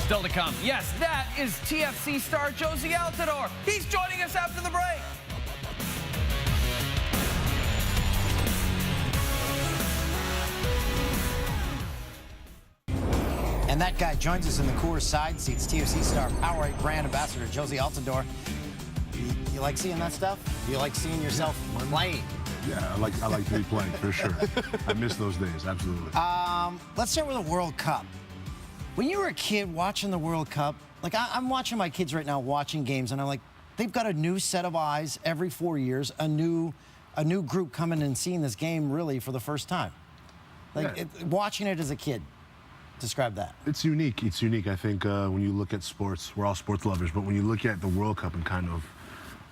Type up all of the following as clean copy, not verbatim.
Still to come. Yes, that is TFC star Jozy Altidore. He's joining us after the break. And that guy joins us in the Coors side seats. TFC star Powerade brand ambassador Jozy Altidore. You like seeing that stuff? You like seeing yourself playing? Yeah, I like to be playing for sure. I miss those days, absolutely. Let's start with the World Cup. When you were a kid watching the World Cup, like I'm watching my kids right now watching games, and I'm like, they've got a new set of eyes every 4 years, a new group coming and seeing this game really for the first time. Like Yeah. watching it as a kid. Describe that. It's unique. It's unique. I think when you look at sports, we're all sports lovers, but when you look at the World Cup and kind of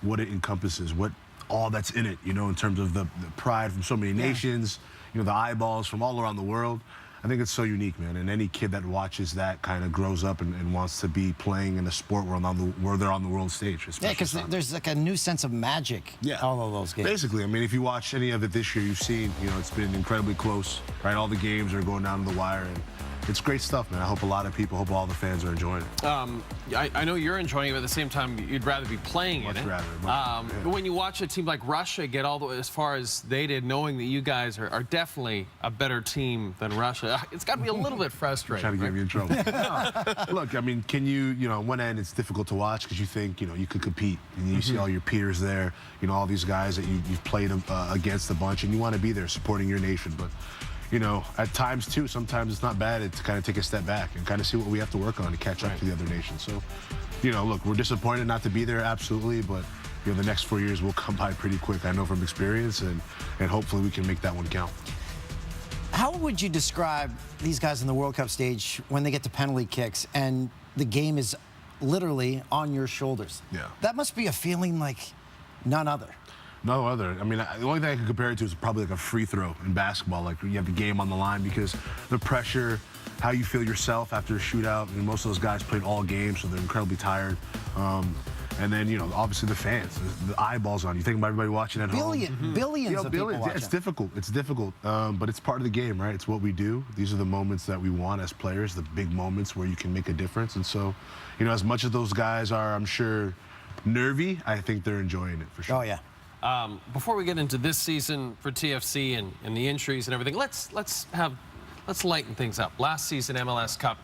what it encompasses, what all that's in it, you know, in terms of the pride from so many nations, you know, the eyeballs from all around the world, I think it's so unique, man. And any kid that watches that kind of grows up and wants to be playing in a sport where they're on the world stage. Yeah, because there's like a new sense of magic. Yeah, all of those games. Basically, I mean, if you watch any of it this year, you've seen, you know, it's been incredibly close, right? All the games are going down to the wire, and it's great stuff, man. I hope a lot of people, all the fans are enjoying it. I know you're enjoying it, but at the same time, you'd rather be playing Much in it. rather. But when you watch a team like Russia get all the way as far as they did, knowing that you guys are definitely a better team than Russia, it's got to be a little bit frustrating. Trying to get me in trouble. No. Look, I mean, you know, on one end, it's difficult to watch because you think, you know, you could compete. And you see all your peers there, you know, all these guys that you've played against a bunch, and you want to be there supporting your nation. But you know, at times, too, sometimes it's not bad to kind of take a step back and kind of see what we have to work on to catch up to the other nations. So, you know, look, we're disappointed not to be there, absolutely, but, you know, the next 4 years will come by pretty quick, I know from experience, and hopefully we can make that one count. How would you describe these guys in the World Cup stage when they get to penalty kicks and the game is literally on your shoulders? Yeah. That must be a feeling like none other. No other. I mean, the only thing I can compare it to is probably like a free throw in basketball. Like you have the game on the line because the pressure, how you feel yourself after a shootout. I mean, most of those guys played all games, so they're incredibly tired. And then, you know, obviously the fans, the eyeballs on you. Think about everybody watching at home. Billions of people watching. Yeah, it's difficult. It's difficult, but it's part of the game, right? It's what we do. These are the moments that we want as players, the big moments where you can make a difference. And so, you know, as much as those guys are, I'm sure, nervy, I think they're enjoying it for sure. Oh, yeah. Before we get into this season for TFC and the injuries and everything, let's lighten things up. Last season, MLS Cup.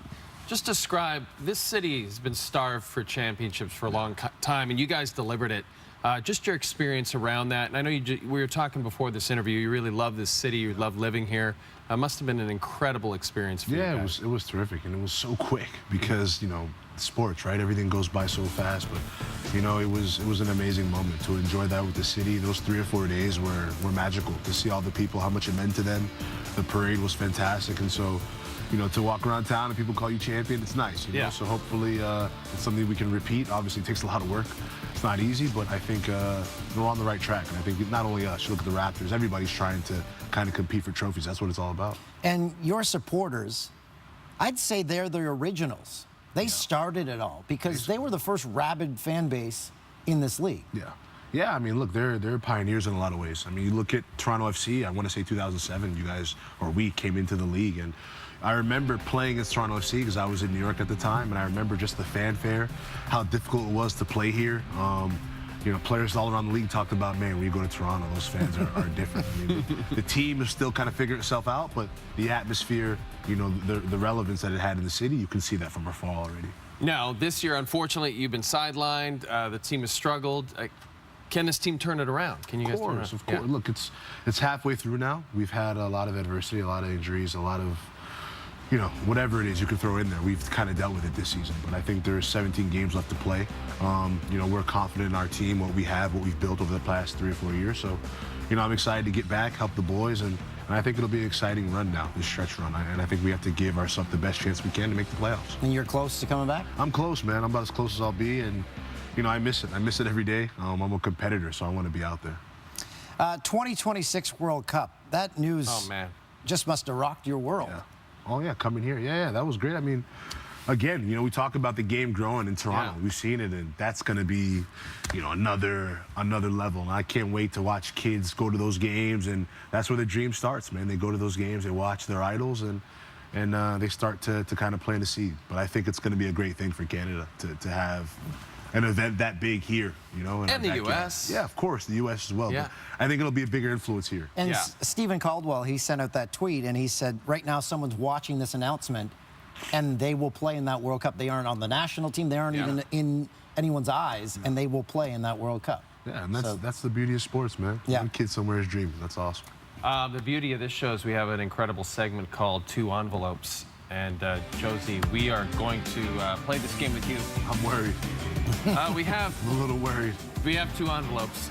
Just describe, this city has been starved for championships for a long time, and you guys delivered it. Just your experience around that. And I know we were talking before this interview, you really love this city, you love living here. It must have been an incredible experience for you guys. Yeah, it was terrific, and it was so quick because, you know, sports, right? Everything goes by so fast, but, you know, it was an amazing moment to enjoy that with the city. Those 3 or 4 days were magical to see all the people, how much it meant to them. The parade was fantastic, and so, you know, to walk around town and people call you champion, it's nice, you know? So hopefully it's something we can repeat. Obviously, it takes a lot of work. It's not easy, but I think we're on the right track. And I think not only us, you look at the Raptors, everybody's trying to kind of compete for trophies. That's what it's all about. And your supporters, I'd say they're the originals. They started it all because they were the first rabid fan base in this league. Yeah, I mean, look, they're pioneers in a lot of ways. I mean, you look at Toronto FC, I want to say 2007, you guys, or we came into the league, and I remember playing against Toronto FC because I was in New York at the time, and I remember just the fanfare, how difficult it was to play here. You know, players all around the league talked about, man, when you go to Toronto, those fans are different. I mean, the team is still kind of figuring itself out, but the atmosphere, you know, the relevance that it had in the city, you can see that from afar already. Now, this year, unfortunately, you've been sidelined. The team has struggled. Can this team turn it around? Can you guys turn it around? Of course. Look, it's halfway through now. We've had a lot of adversity, a lot of injuries, a lot of, you know, whatever it is you can throw in there. We've kind of dealt with it this season, but I think there's 17 games left to play. You know, we're confident in our team, what we have, what we've built over the past 3 or 4 years. So, you know, I'm excited to get back, help the boys, and I think it'll be an exciting run now, this stretch run. And I think we have to give ourselves the best chance we can to make the playoffs. And you're close to coming back? I'm close, man. I'm about as close as I'll be, and, you know, I miss it. I miss it every day. I'm a competitor, so I want to be out there. 2026 World Cup. That news just must have rocked your world. Yeah. Oh, yeah, coming here. Yeah, that was great. I mean, again, you know, we talk about the game growing in Toronto. We've seen it, and that's going to be, you know, another level. And I can't wait to watch kids go to those games, and that's where the dream starts, man. They go to those games, they watch their idols, and and they start to kind of plant a seed. But I think it's going to be a great thing for Canada to have an event that big here, you know. And the U.S. Yeah, of course, the U.S. as well. Yeah. But I think it'll be a bigger influence here. And Yeah. Stephen Caldwell, he sent out that tweet, and he said, right now someone's watching this announcement, and they will play in that World Cup. They aren't on the national team. They aren't Yeah. even in anyone's eyes, and they will play in that World Cup. Yeah, and So- that's the beauty of sports, man. Yeah. One kid somewhere is dreaming. That's awesome. The beauty of this show is we have an incredible segment called Two Envelopes. And Jozy, we are going to play this game with you. I'm worried. We have I'm a little worried. two envelopes.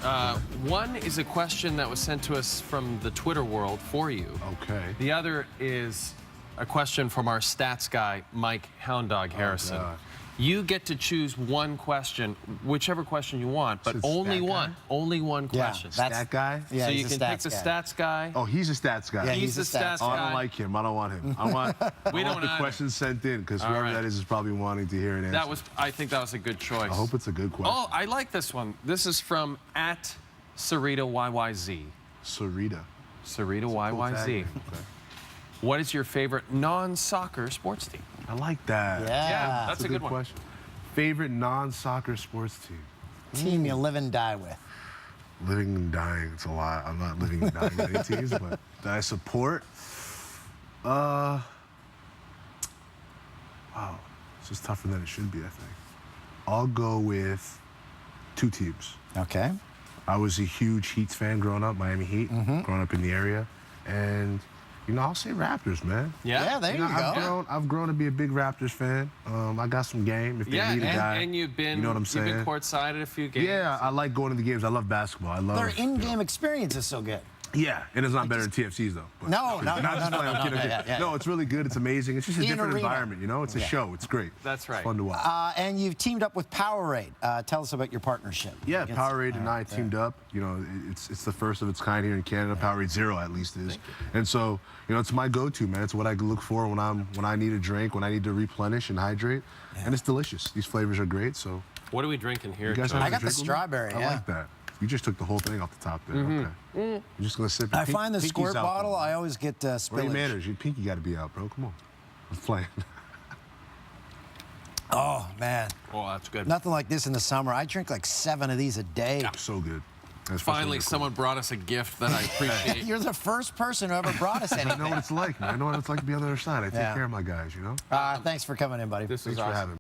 One is a question that was sent to us from the Twitter world for you. Okay. The other is a question from our stats guy, Mike Hound Dog Harrison. God. You get to choose one question, whichever question you want, but So it's only stat one. guy? Only one Yeah, question. Stat guy? Yeah, so you he's can a pick the stats guy. stats guy. Oh, he's a stats guy. Yeah, He's the stats Oh, I guy. don't like him. I don't want him. I want, I We want don't the either. questions sent in because All whoever right. that is probably wanting to hear an answer. I think that was a good choice. I hope it's a good question. Oh, I like this one. This is from @Sarita YYZ. Sarita. Sarita Cool tag YYZ. name. Okay. What is your favorite non-soccer sports team? I like that. Yeah. That's a good one. question. Favorite non-soccer sports team? Team you live and die with. Living and dying. It's a lot. I'm not living and dying with any teams, but that I support. Wow. This is tougher than it should be, I think. I'll go with 2 teams. Okay. I was a huge Heat fan growing up, Miami Heat, growing up in the area. And, you know, I'll say Raptors, man. Yeah, there you go. I've grown to be a big Raptors fan. I got some game if they Yeah, need a guy. and you've been, you know what I'm saying? You've been courtside at a few games. Yeah, I like going to the games. I love basketball. I love Their you know. in-game experience is so good. Yeah, and it's not better than TFC's though. But- No, no, Not no, just no, playing, no, I'm kidding, no, I'm yeah, kidding. yeah, No, it's really good. It's amazing. It's just a In different arena. environment, you know? It's a Yeah. show. It's great. That's right. It's fun to watch. And you've teamed up with Powerade. Tell us about your partnership. Yeah, Against- Powerade and All I right, teamed up. You know, it's the first of its kind here in Canada. Powerade Zero, at least, is. And so, you know, it's my go-to, man. It's what I look for when I need a drink, when I need to replenish and hydrate. And it's delicious. These flavors are great. So, What are we drinking here? you guys Joe? have I a got the drink with me? strawberry, I yeah. like that. You just took the whole thing off the top there. Okay. You're just gonna sip. I find the Pinky's squirt out, bottle, though. I always get What are your spillage. manners? Your pinky got to be out, bro. Come on. I'm playing. Oh, man. Oh, that's good. Nothing like this in the summer. I drink like 7 of these a day. So good. Especially Finally, when they're someone brought us a gift that I appreciate. You're the first person who ever brought us cold. I know anything. what it's like, man. I know what it's like to be on the other side. I take Yeah. care of my guys, you know? Thanks for coming in, buddy. This is Thanks for awesome. having me.